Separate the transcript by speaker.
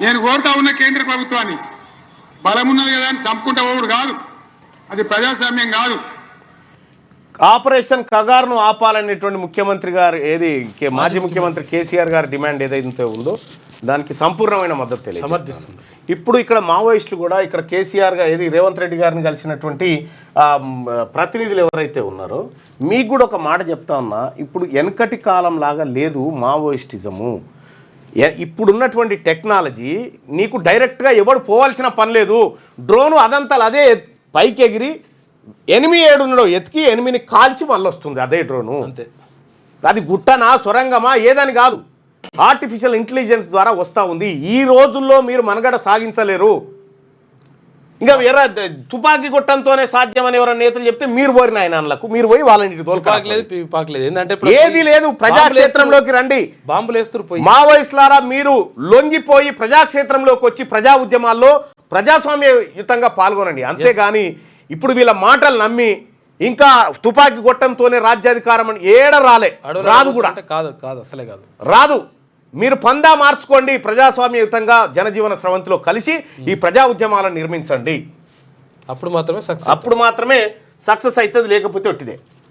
Speaker 1: నేను కోరుతా ఉన్న కేంద్ర ప్రభుత్వాన్ని బలమున్నది కదా అని చంపుకుంటా పోవుడు కాదు, అది ప్రజాస్వామ్యం కాదు.
Speaker 2: ఆపరేషన్ కగారును ఆపాలనేటువంటి ముఖ్యమంత్రి గారు మాజీ ముఖ్యమంత్రి కేసీఆర్ గారి డిమాండ్ ఏదైతే ఉందో దానికి సంపూర్ణమైన మద్దతు తెలియజేస్తుంది. ఇప్పుడు ఇక్కడ మావోయిస్టులు కూడా ఇక్కడ కేసీఆర్ గారు రేవంత్ రెడ్డి గారిని కలిసినటువంటి ప్రతినిధులు ఎవరైతే ఉన్నారో మీకు కూడా ఒక మాట చెప్తా ఉన్నా, ఇప్పుడు వెనకటి కాలం లాగా లేదు మావోయిస్టిజము. ఇప్పుడున్నటువంటి టెక్నాలజీ నీకు డైరెక్ట్గా ఎవడు పోవాల్సిన పని లేదు. డ్రోను అదంతా అదే పైకి ఎగిరి ఎనిమి ఏడున్నడో ఎతికి ఎనిమిని కాల్చి మళ్ళీ వస్తుంది అదే డ్రోను.
Speaker 3: అంతే,
Speaker 2: అది గుట్టనా సొరంగమా ఏదని కాదు, ఆర్టిఫిషియల్ ఇంటెలిజెన్స్ ద్వారా వస్తూ ఉంది. ఈ రోజుల్లో మీరు మనగడ సాగించలేరు. ఇంకా వేరే తుపాకీ కొట్టంతోనే సాధ్యమని ఎవరైనా నేతలు చెప్తే మీరు పోయిన ఆయనలకు మీరు పోయి వాళ్ళని తోలుకోలేదు. ఏది లేదు, ప్రజాక్షేత్రంలోకి రండి. మావోయిస్టులారా మీరు లొంగిపోయి ప్రజాక్షేత్రంలోకి వచ్చి ప్రజా ఉద్యమాల్లో ప్రజాస్వామ్యయుతంగా పాల్గొనండి. అంతేగాని ఇప్పుడు వీళ్ళ మాటలు నమ్మి ఇంకా తుపాకీ కొట్టంతోనే రాజ్యాధికారం అని రాదు కూడా రాదు. మీరు పందా మార్చుకోండి, ప్రజాస్వామ్యయుతంగా జనజీవన స్రవంతిలో కలిసి ఈ ప్రజా ఉద్యమాలను నిర్మించండి.
Speaker 3: అప్పుడు మాత్రమే సక్సెస్ అవుతుంది, లేకపోతే ఒట్టిదే.